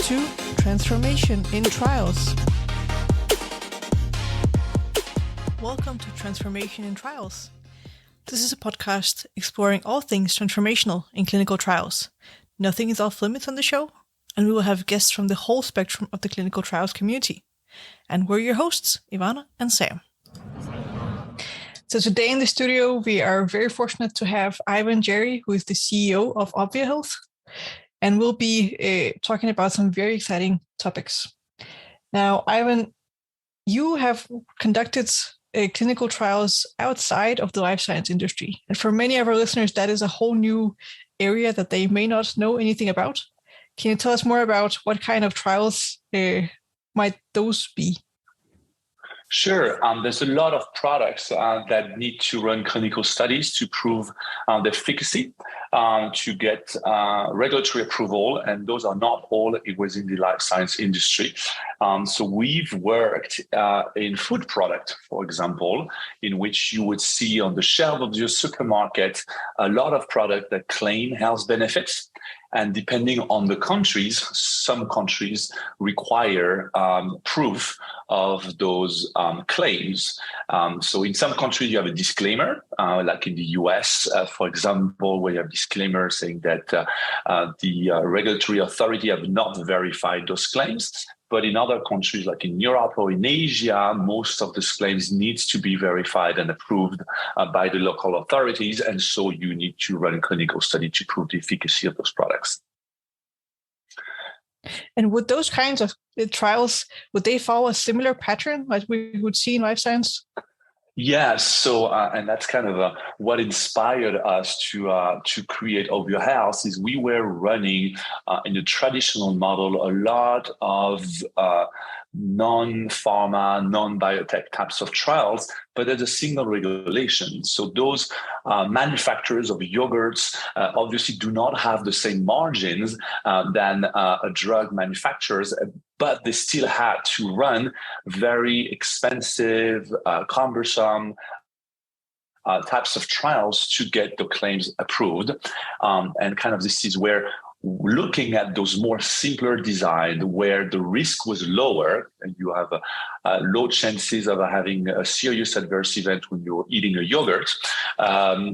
to Transformation in Trials. Welcome to Transformation in Trials. This is a podcast exploring all things transformational in clinical trials. Nothing is off limits on the show, and we will have guests from the whole spectrum of the clinical trials community. And we're your hosts, Ivana and Sam. So today in the studio, we are very fortunate to have Jarry, who is the CEO of ObvioHealth, and we'll be talking about some very exciting topics. Now, Ivan, you have conducted clinical trials outside of the life science industry. And for many of our listeners, that is a whole new area that they may not know anything about. Can you tell us more about what kind of trials might those be? Sure. There's a lot of products that need to run clinical studies to prove the efficacy, to get regulatory approval, and those are not all within the life science industry. So we've worked in food product, for example, in which you would see on the shelf of your supermarket a lot of products that claim health benefits. And depending on the countries, some countries require proof of those claims. So in some countries, you have a disclaimer, like in the US, for example, where you have disclaimer saying that the regulatory authority have not verified those claims. But in other countries, like in Europe or in Asia, most of these claims needs to be verified and approved by the local authorities. And so you need to run a clinical study to prove the efficacy of those products. And would those kinds of trials, would they follow a similar pattern like we would see in life science? Yes, so and that's kind of what inspired us to create ObvioHealth. Is we were running in the traditional model a lot of non-pharma, non-biotech types of trials, but there's a single regulation. So those manufacturers of yogurts obviously do not have the same margins than drug manufacturers, but they still had to run very expensive, cumbersome types of trials to get the claims approved. And kind of this is where looking at those more simpler design where the risk was lower and you have low chances of having a serious adverse event when you're eating a yogurt.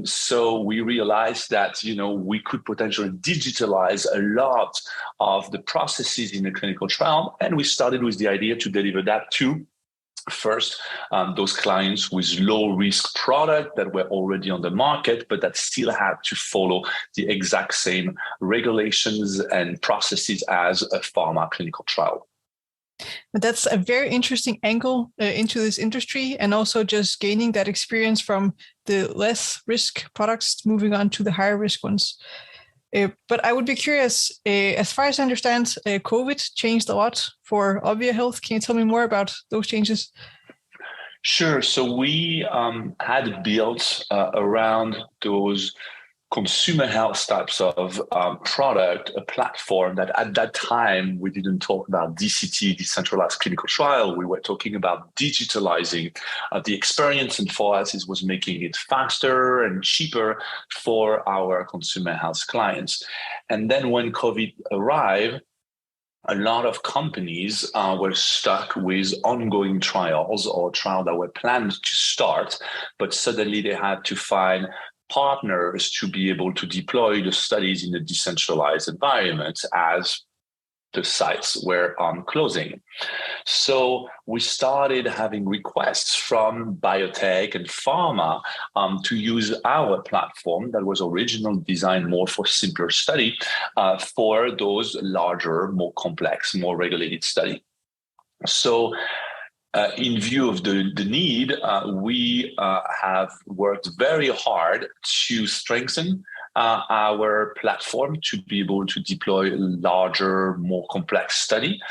So we realized that, we could potentially digitalize a lot of the processes in a clinical trial. And we started with the idea to deliver that to first, those clients with low-risk product that were already on the market, but that still had to follow the exact same regulations and processes as a pharma clinical trial. But that's a very interesting angle into this industry, and also just gaining that experience from the less risk products moving on to the higher risk ones. But I would be curious, as far as I understand, COVID changed a lot for ObvioHealth. Can you tell me more about those changes? Sure. So we had built around those consumer health types of product, a platform that at that time, we didn't talk about DCT, decentralized clinical trial. We were talking about digitalizing the experience. And for us, it was making it faster and cheaper for our consumer health clients. And then when COVID arrived, a lot of companies were stuck with ongoing trials or trials that were planned to start, but suddenly they had to find partners to be able to deploy the studies in a decentralized environment as the sites were closing. So we started having requests from biotech and pharma to use our platform that was originally designed more for simpler study for those larger, more complex, more regulated study. So in view of the need, we have worked very hard to strengthen our platform to be able to deploy larger, more complex study.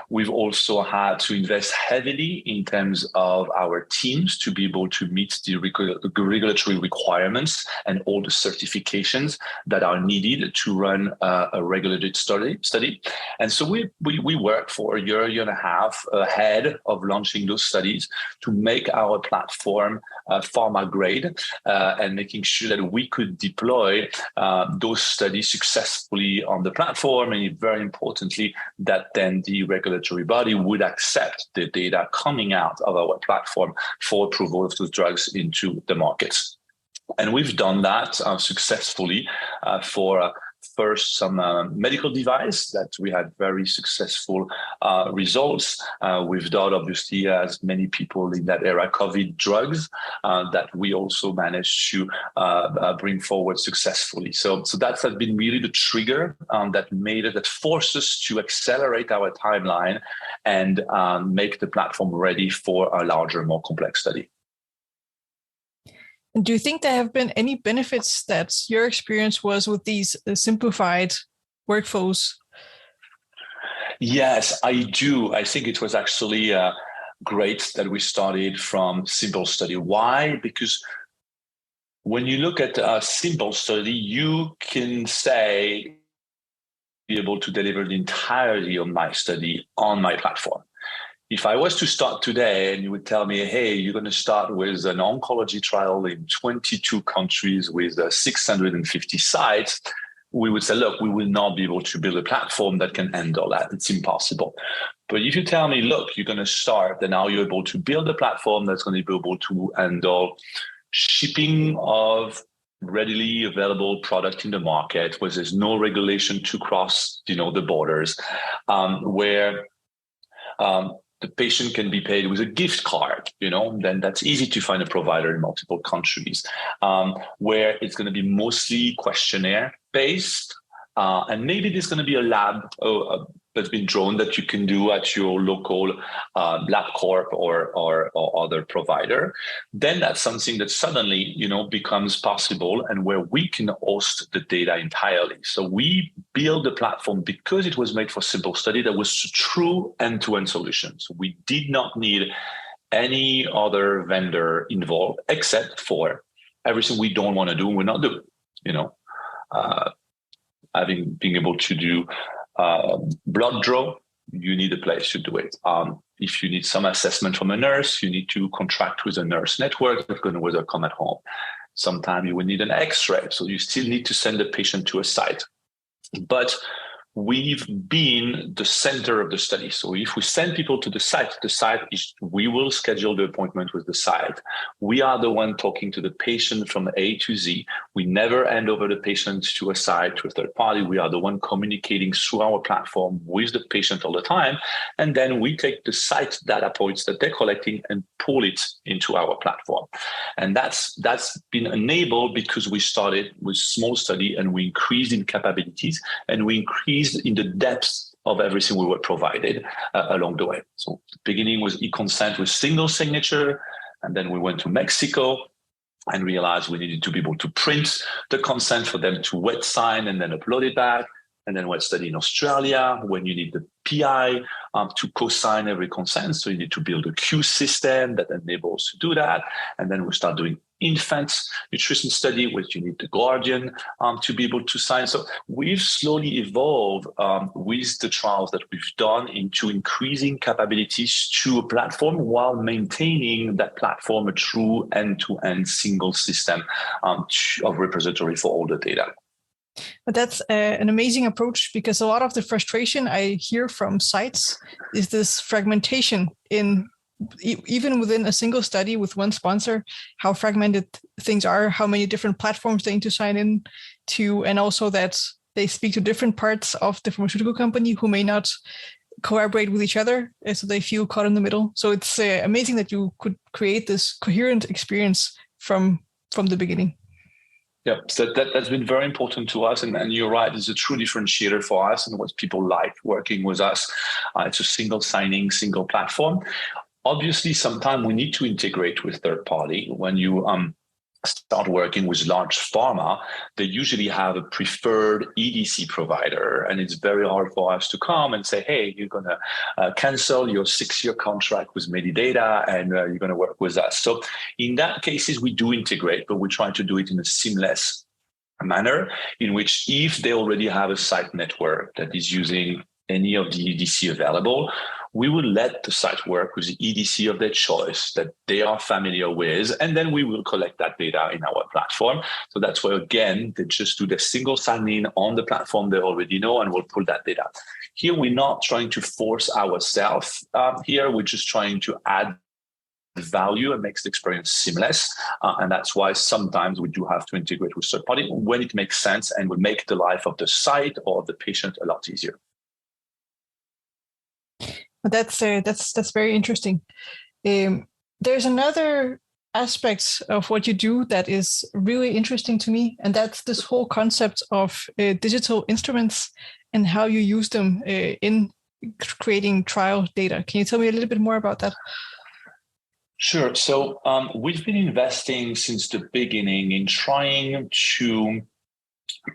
We've also had to invest heavily in terms of our teams to be able to meet the regulatory requirements and all the certifications that are needed to run a regulated study. And so we worked for a year and a half ahead of launching those studies to make our platform pharma grade and making sure that we could deploy those studies successfully on the platform, and very importantly, that then the regulatory body would accept the data coming out of our platform for approval of those drugs into the markets. And we've done that successfully for first some medical device that we had very successful results. We've done, obviously, as many people in that era, COVID drugs that we also managed to bring forward successfully. So that has been really the trigger that forced us to accelerate our timeline and make the platform ready for a larger, more complex study. Do you think there have been any benefits that your experience was with these simplified workflows? Yes, I do. I think it was actually great that we started from simple study. Why? Because when you look at a simple study, you can say, be able to deliver the entirety of my study on my platform. If I was to start today and you would tell me, hey, you're going to start with an oncology trial in 22 countries with 650 sites, we would say, look, we will not be able to build a platform that can handle that. It's impossible. But if you tell me, look, you're going to start, then now you're able to build a platform that's going to be able to handle shipping of readily available product in the market, where there's no regulation to cross, the borders, where the patient can be paid with a gift card, then that's easy to find a provider in multiple countries, where it's going to be mostly questionnaire based. And maybe there's going to be a lab that's been drawn that you can do at your local LabCorp or other provider. Then that's something that suddenly, becomes possible, and where we can host the data entirely. So we build the platform because it was made for simple study that was true end-to-end solutions. We did not need any other vendor involved except for everything we don't want to do and we're not doing, being able to do blood draw, you need a place to do it. If you need some assessment from a nurse, you need to contract with a nurse network that's going to come at home. Sometimes you will need an X-ray, so you still need to send the patient to a site. But we've been the center of the study. So if we send people to the site we will schedule the appointment with the site. We are the one talking to the patient from A to Z. We never hand over the patient to a site, to a third party. We are the one communicating through our platform with the patient all the time. And then we take the site data points that they're collecting and pull it into our platform. And that's been enabled because we started with small study and we increased in capabilities and we increased in the depth of everything we were provided along the way. So the beginning was e-consent with single signature, and then we went to Mexico and realized we needed to be able to print the consent for them to wet sign and then upload it back. And then wet study in Australia, when you need the PI to co-sign every consent. So you need to build a queue system that enables to do that. And then we start doing infants nutrition study, which you need the guardian to be able to sign. So we've slowly evolved with the trials that we've done into increasing capabilities to a platform while maintaining that platform a true end-to-end single system of repository for all the data. But that's an amazing approach, because a lot of the frustration I hear from sites is this fragmentation in even within a single study with one sponsor, how fragmented things are, how many different platforms they need to sign in to, and also that they speak to different parts of the pharmaceutical company who may not collaborate with each other, so they feel caught in the middle. So it's amazing that you could create this coherent experience from the beginning. Yeah, so that's been very important to us. And you're right, it's a true differentiator for us and what people like working with us. It's a single signing, single platform. Obviously, sometimes we need to integrate with third party. When you start working with large pharma, they usually have a preferred EDC provider. And it's very hard for us to come and say, hey, you're going to cancel your 6-year contract with Medidata and you're going to work with us. So in that cases, we do integrate, but we try to do it in a seamless manner in which if they already have a site network that is using any of the EDC available, we will let the site work with the EDC of their choice that they are familiar with, and then we will collect that data in our platform. So that's where, again, they just do the single sign-in on the platform they already know, and we'll pull that data. Here, we're not trying to force ourselves. Here, we're just trying to add value and makes the experience seamless. And that's why sometimes we do have to integrate with third party when it makes sense and will make the life of the site or of the patient a lot easier. That's very interesting. There's another aspect of what you do that is really interesting to me, and that's this whole concept of digital instruments and how you use them in creating trial data. Can you tell me a little bit more about that? Sure. So we've been investing since the beginning in trying to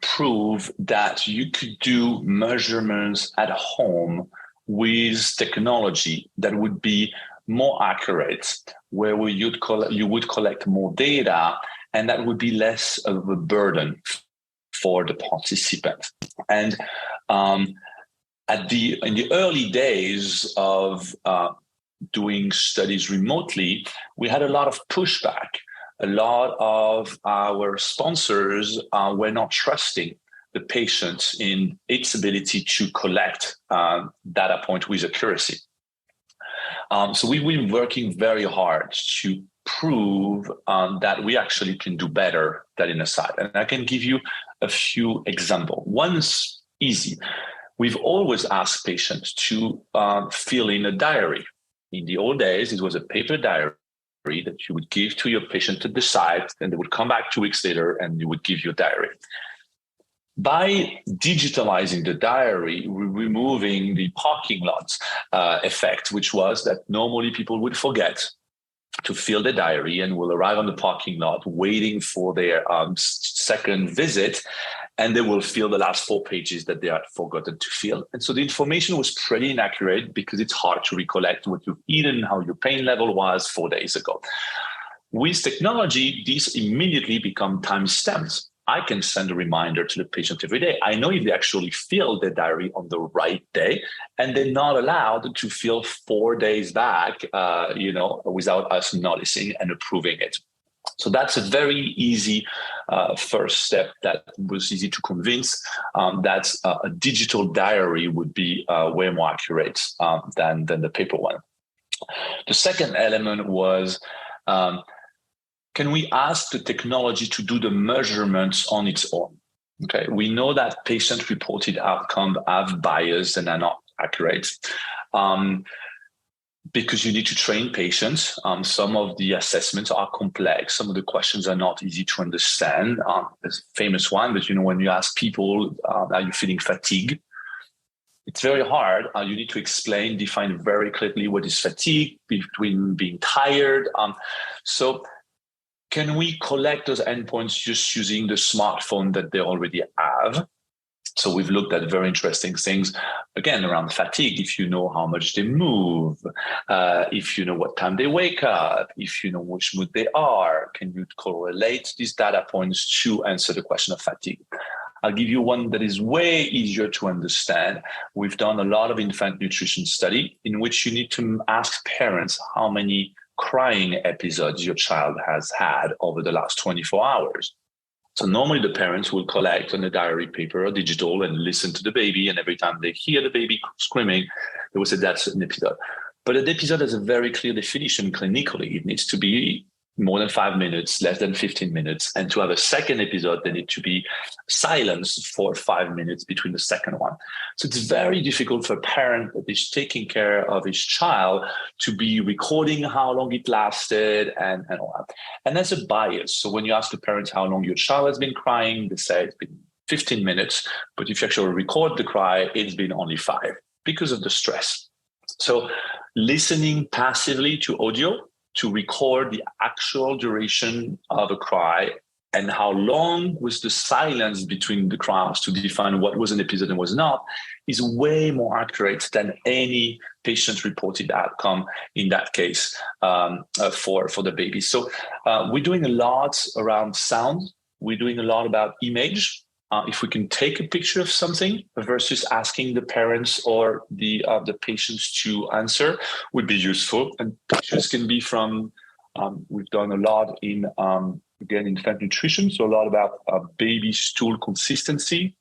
prove that you could do measurements at home with technology that would be more accurate, where you would collect more data, and that would be less of a burden for the participant. And in the early days of doing studies remotely, we had a lot of pushback. A lot of our sponsors were not trusting the patient in its ability to collect data point with accuracy. So we've been working very hard to prove that we actually can do better than in a site. And I can give you a few examples. One's easy. We've always asked patients to fill in a diary. In the old days, it was a paper diary that you would give to your patient at the site, and they would come back 2 weeks later and you would give your diary. By digitalizing the diary, we're removing the parking lot effect, which was that normally people would forget to fill the diary and will arrive on the parking lot waiting for their second visit, and they will fill the last 4 pages that they had forgotten to fill. And so the information was pretty inaccurate because it's hard to recollect what you've eaten, how your pain level was 4 days ago. With technology, these immediately become timestamps. I can send a reminder to the patient every day. I know if they actually fill the diary on the right day, and they're not allowed to fill 4 days back, without us noticing and approving it. So that's a very easy first step that was easy to convince that a digital diary would be way more accurate than the paper one. The second element was, can we ask the technology to do the measurements on its own? Okay, we know that patient-reported outcomes have bias and are not accurate because you need to train patients. Some of the assessments are complex. Some of the questions are not easy to understand. There's a famous one that, when you ask people, are you feeling fatigue? It's very hard. You need to define very clearly what is fatigue between being tired. So can we collect those endpoints just using the smartphone that they already have? So we've looked at very interesting things, again, around fatigue. If you know how much they move, if you know what time they wake up, if you know which mood they are, can you correlate these data points to answer the question of fatigue? I'll give you one that is way easier to understand. We've done a lot of infant nutrition study in which you need to ask parents how many crying episodes your child has had over the last 24 hours. So normally the parents will collect on a diary paper or digital and listen to the baby. And every time they hear the baby screaming, they will say that's an episode. But an episode has a very clear definition clinically. It needs to be more than 5 minutes, less than 15 minutes. And to have a second episode, they need to be silence for 5 minutes between the second one. So it's very difficult for a parent that is taking care of his child to be recording how long it lasted and all that. And that's a bias. So when you ask the parents how long your child has been crying, they say it's been 15 minutes. But if you actually record the cry, it's been only 5 because of the stress. So listening passively to audio to record the actual duration of a cry and how long was the silence between the cries to define what was an episode and was not, is way more accurate than any patient-reported outcome in that case for the baby. So we're doing a lot around sound. We're doing a lot about image. If we can take a picture of something versus asking the parents or the patients to answer would be useful. And pictures can be from, we've done a lot in, again, infant nutrition. So a lot about baby stool consistency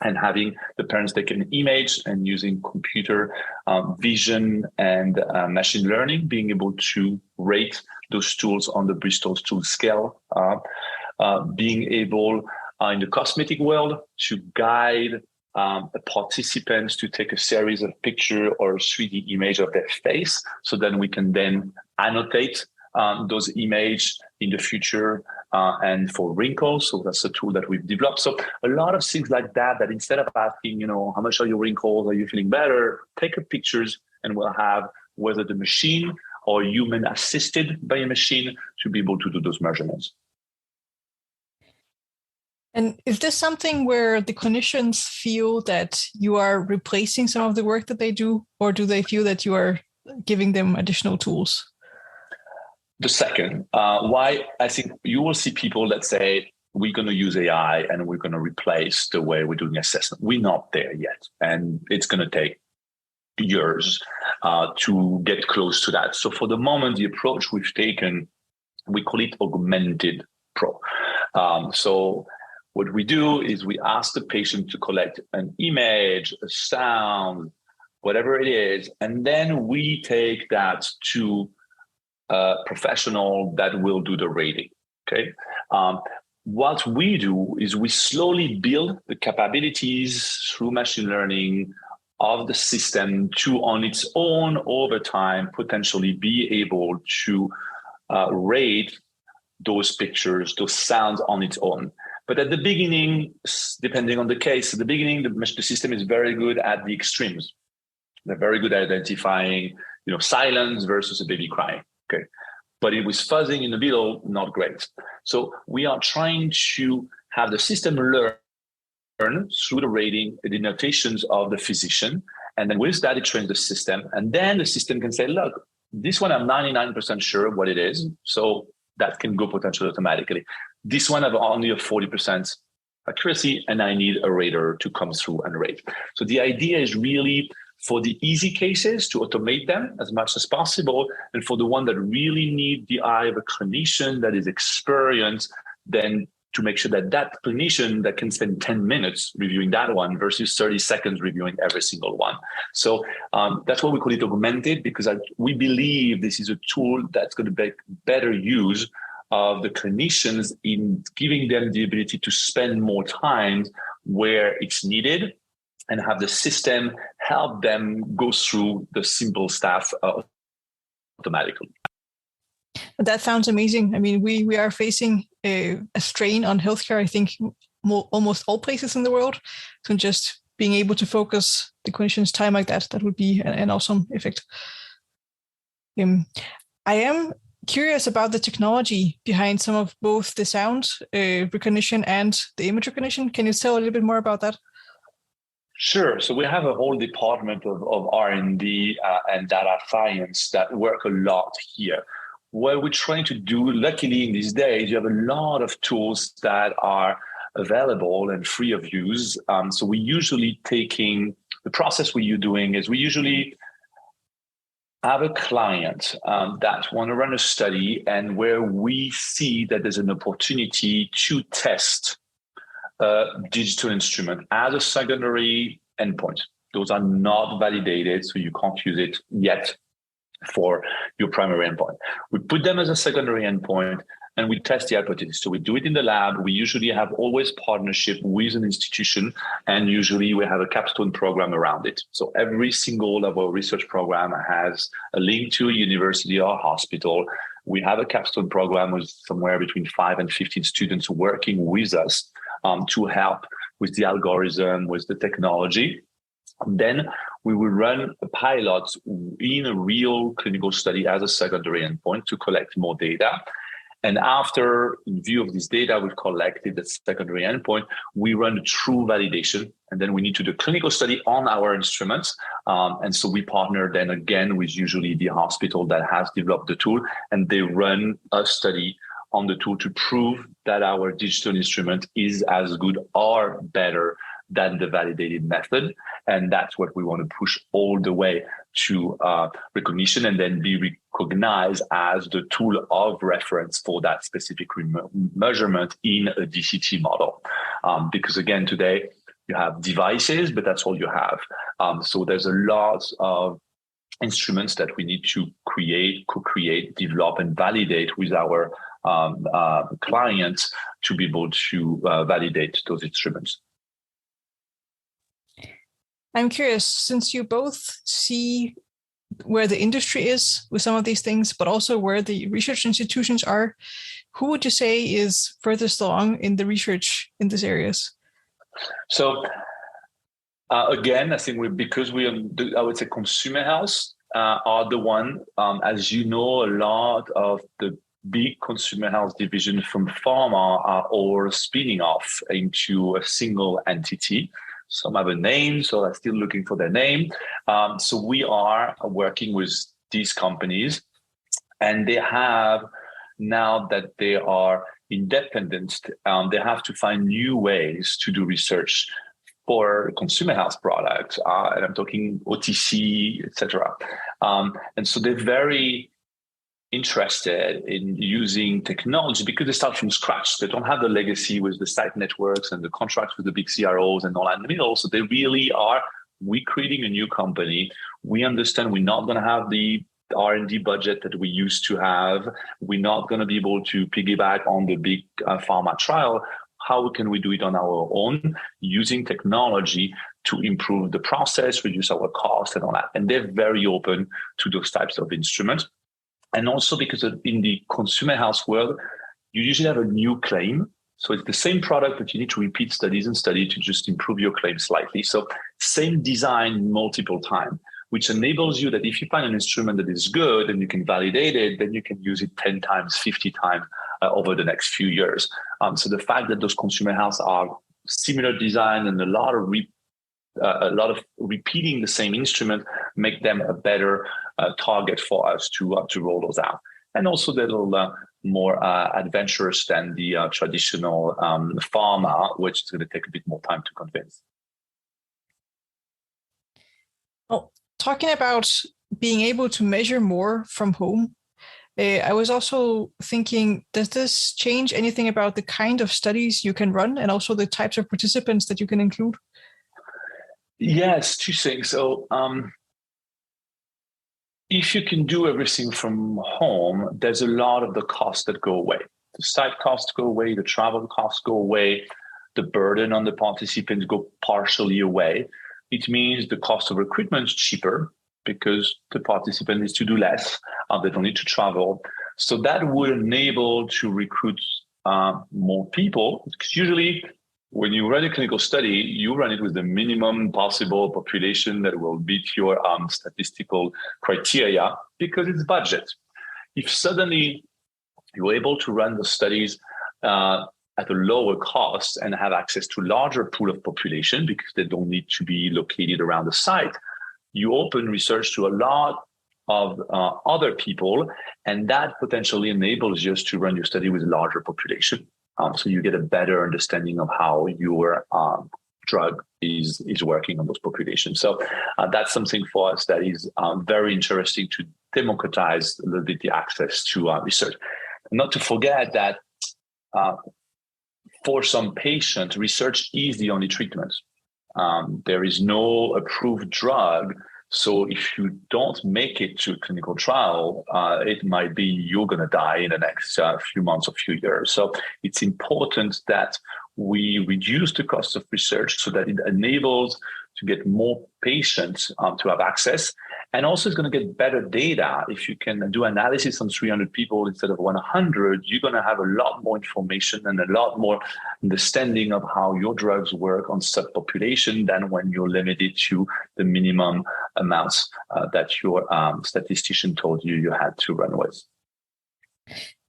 and having the parents take an image and using computer vision and machine learning, being able to rate those stools on the Bristol stool scale, being able in the cosmetic world to guide participants to take a series of picture or a 3D image of their face. So then we can then annotate those images in the future and for wrinkles. So that's a tool that we've developed. So a lot of things like that, that instead of asking, how much are your wrinkles? Are you feeling better? Take a pictures and we'll have whether the machine or human assisted by a machine to be able to do those measurements. And is this something where the clinicians feel that you are replacing some of the work that they do, or do they feel that you are giving them additional tools? The second. Why? I think you will see people that say, we're going to use AI and we're going to replace the way we're doing assessment. We're not there yet. And it's going to take years to get close to that. So for the moment, the approach we've taken, we call it augmented pro. So what we do is we ask the patient to collect an image, a sound, whatever it is, and then we take that to a professional that will do the rating. Okay. What we do is we slowly build the capabilities through machine learning of the system to, on its own, over time, potentially be able to rate those pictures, those sounds on its own. But at the beginning, depending on the case, at the beginning, the system is very good at the extremes. They're very good at identifying, silence versus a baby crying. Okay. But it was fuzzing in the middle, not great. So we are trying to have the system learn through the rating, the notations of the physician. And then with that, it trains the system. And then the system can say, look, this one I'm 99% sure what it is. So that can go potentially automatically. This one I've only a 40% accuracy, and I need a rater to come through and rate. So the idea is really for the easy cases to automate them as much as possible. And for the one that really need the eye of a clinician that is experienced, then to make sure that that clinician that can spend 10 minutes reviewing that one versus 30 seconds reviewing every single one. So that's why we call it augmented, because we believe this is a tool that's going to make better use of the clinicians in giving them the ability to spend more time where it's needed and have the system help them go through the simple stuff automatically. That sounds amazing. I mean, we are facing a strain on healthcare, I think, almost all places in the world. So just being able to focus the clinician's time like that would be an awesome effect. I am curious about the technology behind some of both the sound recognition and the image recognition. Can you tell a little bit more about that? Sure. So we have a whole department of R&D and data science that work a lot here. What we're trying to do, luckily in these days, you have a lot of tools that are available and free of use. So we usually taking, the process we're doing is we usually have a client that want to run a study and where we see that there's an opportunity to test a digital instrument as a secondary endpoint. Those are not validated, so you can't use it yet for your primary endpoint. We put them as a secondary endpoint and we test the hypothesis. So we do it in the lab. We usually have always partnership with an institution, and usually we have a capstone program around it. So every single of our research program has a link to a university or a hospital. We have a capstone program with somewhere between 5 and 15 students working with us to help with the algorithm, with the technology. And then we will run a pilot in a real clinical study as a secondary endpoint to collect more data. And after, in view of this data, we've collected the secondary endpoint, we run a true validation, and then we need to do a clinical study on our instruments. And so we partner then again with usually the hospital that has developed the tool, and they run a study on the tool to prove that our digital instrument is as good or better than the validated method. And that's what we want to push all the way to recognition and then be recognized as the tool of reference for that specific measurement in a DCT model. Because again, today you have devices, but that's all you have. So there's a lot of instruments that we need to create, co-create, develop, and validate with our clients to be able to validate those instruments. I'm curious, since you both see where the industry is with some of these things, but also where the research institutions are, who would you say is furthest along in the research in these areas? So again, I think because we are, I would say consumer health are the one, as you know, a lot of the big consumer health division from pharma are all spinning off into a single entity. Some have a name, so they're still looking for their name. So we are working with these companies, and they have, now that they are independent, they have to find new ways to do research for consumer health products. And I'm talking OTC, etc. And so they're very interested in using technology because they start from scratch. They don't have the legacy with the site networks and the contracts with the big CROs and all that in the middle. So they really are, we're creating a new company. We understand we're not going to have the R&D budget that we used to have. We're not going to be able to piggyback on the big pharma trial. How can we do it on our own using technology to improve the process, reduce our cost and all that? And they're very open to those types of instruments. And also because in the consumer health world, you usually have a new claim. So it's the same product, but you need to repeat studies and study to just improve your claim slightly. So same design multiple times, which enables you that if you find an instrument that is good and you can validate it, then you can use it 10 times, 50 times over the next few years. So the fact that those consumer health are similar design and a lot of repeating the same instrument make them a better target for us to roll those out. And also they're a little more adventurous than the traditional pharma, which is going to take a bit more time to convince. Well, talking about being able to measure more from home, I was also thinking, does this change anything about the kind of studies you can run and also the types of participants that you can include? Yes, two things. So if you can do everything from home, there's a lot of the costs that go away. The site costs go away, the travel costs go away, the burden on the participants go partially away. It means the cost of recruitment is cheaper because the participant needs to do less. They don't need to travel. So that would enable to recruit more people, because usually when you run a clinical study, you run it with the minimum possible population that will meet your statistical criteria because it's budget. If suddenly you're able to run the studies at a lower cost and have access to larger pool of population because they don't need to be located around the site, you open research to a lot of other people, and that potentially enables you to run your study with a larger population. So you get a better understanding of how your drug is working on those populations. So that's something for us that is very interesting to democratize a little bit the access to research. Not to forget that for some patients, research is the only treatment. There is no approved drug. So if you don't make it to a clinical trial, it might be you're going to die in the next few months or few years. So it's important that we reduce the cost of research so that it enables to get more patients to have access. And also, it's going to get better data. If you can do analysis on 300 people instead of 100, you're going to have a lot more information and a lot more understanding of how your drugs work on subpopulation than when you're limited to the minimum amounts that your statistician told you had to run with.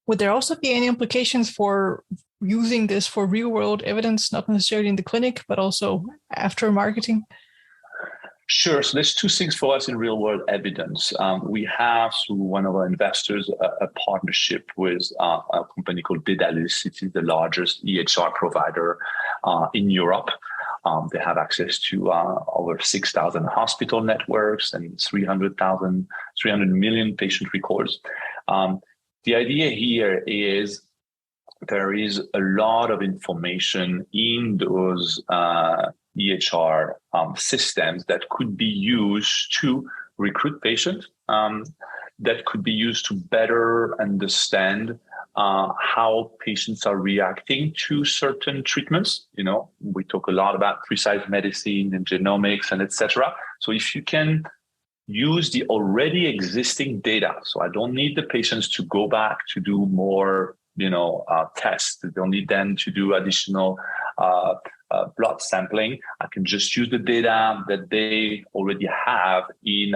Would there also be any implications for using this for real-world evidence, not necessarily in the clinic, but also after marketing? Sure. So there's two things for us in real-world evidence. We have, through one of our investors, a partnership with a company called Dedalus. It is the largest EHR provider in Europe. They have access to over 6,000 hospital networks and 300 million patient records. The idea here is there is a lot of information in those EHR systems that could be used to recruit patients, that could be used to better understand how patients are reacting to certain treatments. We talk a lot about precise medicine and genomics and etc. So if you can use the already existing data, so I don't need the patients to go back to do more tests. I don't need them to do additional blood sampling. I can just use the data that they already have in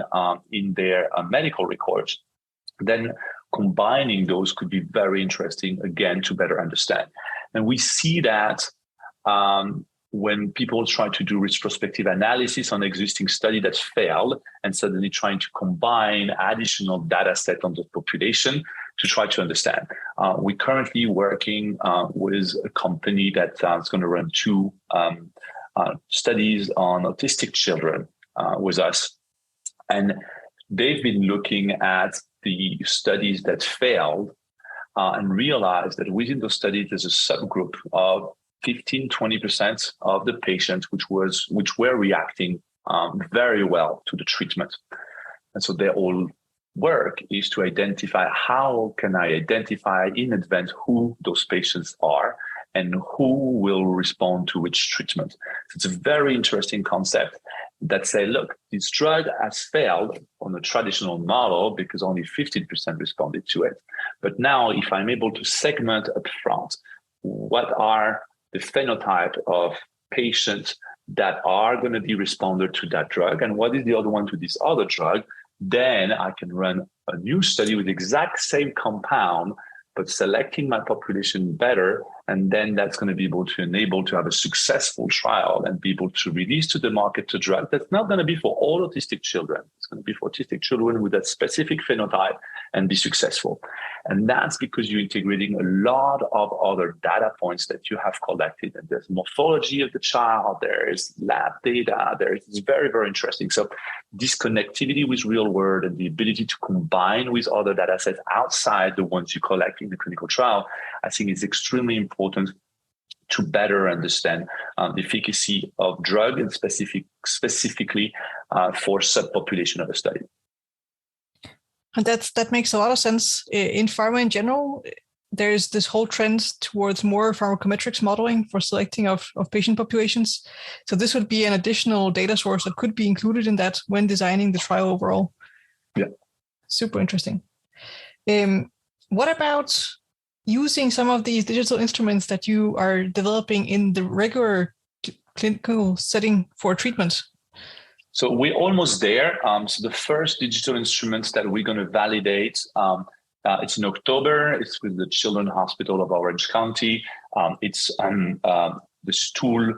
their medical records. Then combining those could be very interesting, again, to better understand. And we see that when people try to do retrospective analysis on existing study that's failed and suddenly trying to combine additional data set on the population to try to understand. We're currently working with a company that's going to run two studies on autistic children with us. And they've been looking at the studies that failed and realized that within those studies, there's a subgroup of 15-20% of the patients which were reacting very well to the treatment. And so their whole work is to identify how can I identify in advance who those patients are and who will respond to which treatment. So it's a very interesting concept that say, look, this drug has failed on a traditional model because only 15% responded to it. But now if I'm able to segment up front, what are the phenotype of patients that are going to be responder to that drug and what is the other one to this other drug, then I can run a new study with the exact same compound, but selecting my population better. And then that's going to be able to enable to have a successful trial and be able to release to the market a drug that's not going to be for all autistic children. It's going to be for autistic children with that specific phenotype and be successful. And that's because you're integrating a lot of other data points that you have collected. And there's morphology of the child, there is lab data, it's very, very interesting. So this connectivity with real world and the ability to combine with other data sets outside the ones you collect in the clinical trial, I think is extremely important to better understand the efficacy of drug and specifically for subpopulation of a study. And that makes a lot of sense. In pharma in general, there's this whole trend towards more pharmacometrics modeling for selecting of patient populations. So this would be an additional data source that could be included in that when designing the trial overall. Yeah. Super interesting. What about using some of these digital instruments that you are developing in the regular clinical setting for treatment? So we're almost there. So the first digital instruments that we're going to validate, it's in October. It's with the Children's Hospital of Orange County. It's the stool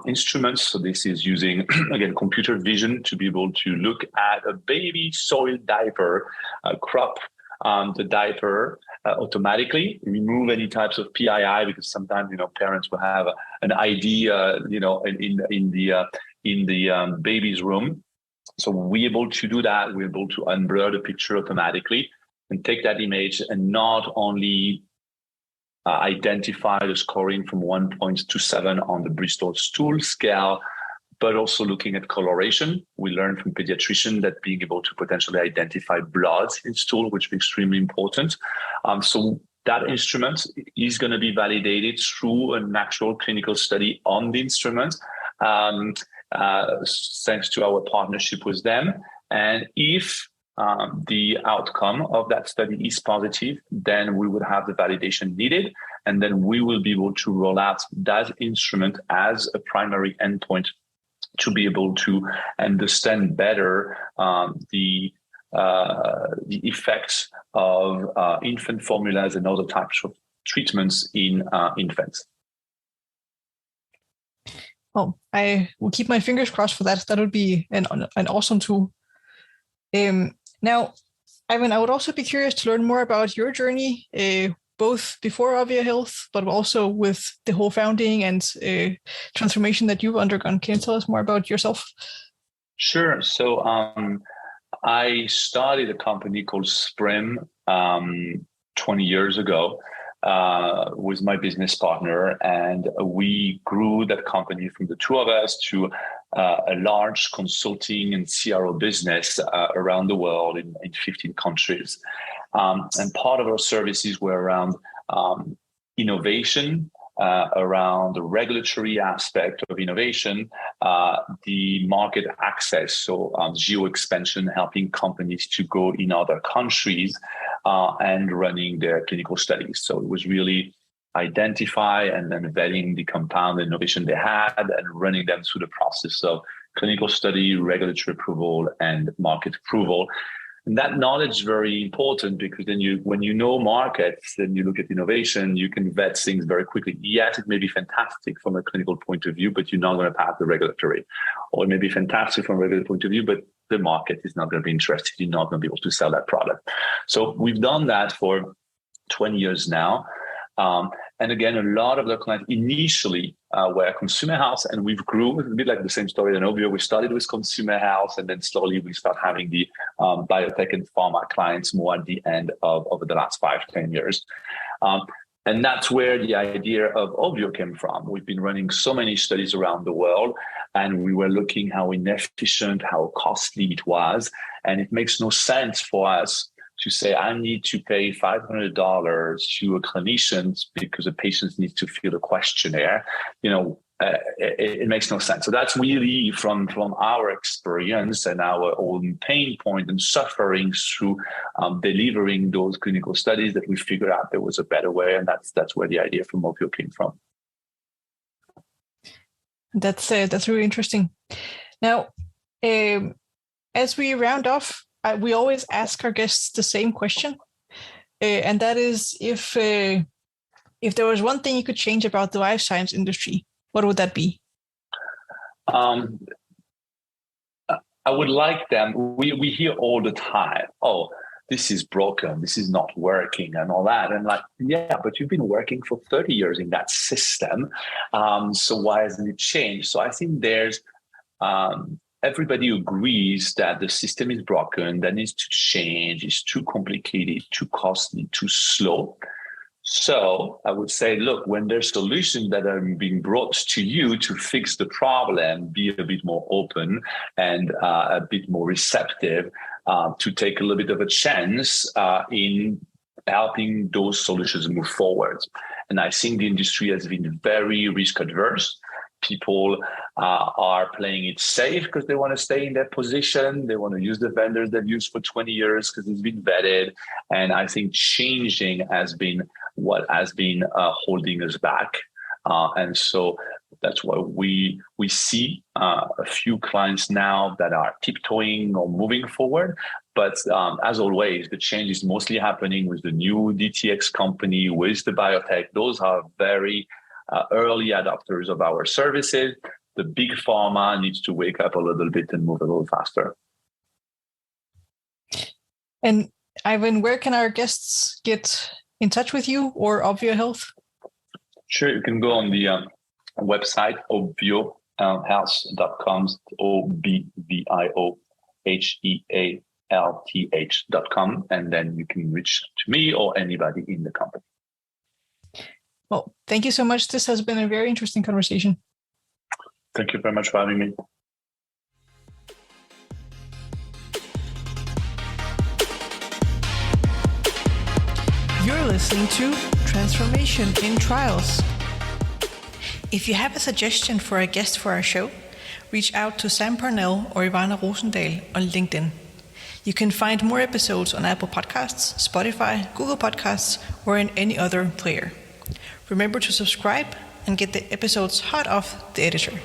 instruments. So this is using, again, computer vision to be able to look at a baby soiled diaper, crop the diaper automatically, remove any types of PII, because sometimes, parents will have an ID, in the baby's room. So we're able to do that. We're able to unblur the picture automatically and take that image and not only identify the scoring from 1.27 on the Bristol stool scale, but also looking at coloration. We learned from pediatrician that being able to potentially identify blood in stool, which is extremely important. So that instrument is going to be validated through an actual clinical study on the instrument. Thanks to our partnership with them. And if the outcome of that study is positive, then we would have the validation needed, and then we will be able to roll out that instrument as a primary endpoint to be able to understand better the effects of infant formulas and other types of treatments in infants. Well, I will keep my fingers crossed for that. That would be an awesome tool. Now, Ivan, I would also be curious to learn more about your journey, both before ObvioHealth, but also with the whole founding and transformation that you've undergone. Can you tell us more about yourself? Sure. So I started a company called Sprim 20 years ago with my business partner, and we grew that company from the two of us to a large consulting and CRO business around the world in 15 countries. And part of our services were around innovation, around the regulatory aspect of innovation, the market access, so geo expansion, helping companies to go in other countries, and running their clinical studies. So it was really identify and then vetting the compound innovation they had and running them through the process of clinical study, regulatory approval, and market approval. And that knowledge is very important because then when you know markets, then you look at innovation, you can vet things very quickly. Yes, it may be fantastic from a clinical point of view, but you're not going to pass the regulatory. Or it may be fantastic from a regulatory point of view, but the market is not going to be interested. You're not going to be able to sell that product. So we've done that for 20 years now. And again, a lot of the clients initially were consumer health, and we've grew. It's a bit like the same story in Ovio. We started with consumer health, and then slowly we start having the biotech and pharma clients more at the end of over the last 5-10 years. And that's where the idea of Ovio came from. We've been running so many studies around the world, and we were looking how inefficient, how costly it was. And it makes no sense for us to say, I need to pay $500 to a clinician because a patient needs to fill a questionnaire. It makes no sense. So that's really from our experience and our own pain point and suffering through delivering those clinical studies that we figured out there was a better way. And that's where the idea from Ovio came from. That's really interesting. Now, as we round off, we always ask our guests the same question, and that is if there was one thing you could change about the life science industry, what would that be? I would like them. We hear all the time, oh, this is broken, this is not working, and all that. And like, yeah, but you've been working for 30 years in that system, so why hasn't it changed? So I think there's everybody agrees that the system is broken, that needs to change, it's too complicated, too costly, too slow. So I would say, look, when there's solutions that are being brought to you to fix the problem, be a bit more open and a bit more receptive to take a little bit of a chance in helping those solutions move forward. And I think the industry has been very risk adverse. People are playing it safe because they want to stay in their position. They want to use the vendors they've used for 20 years because it's been vetted. And I think changing has been what has been holding us back. And so that's why we see a few clients now that are tiptoeing or moving forward. But as always, the change is mostly happening with the new DTX company, with the biotech. Those are very early adopters of our services. The big pharma needs to wake up a little bit and move a little faster. And Ivan, where can our guests get in touch with you or ObvioHealth? Sure, you can go on the website ObvioHealth.com, ObvioHealth.com, and then you can reach to me or anybody in the company. Well, thank you so much. This has been a very interesting conversation. Thank you very much for having me. You're listening to Transformation in Trials. If you have a suggestion for a guest for our show, reach out to Sam Parnell or Ivana Rosendal on LinkedIn. You can find more episodes on Apple Podcasts, Spotify, Google Podcasts, or in any other player. Remember to subscribe and get the episodes hot off the editor.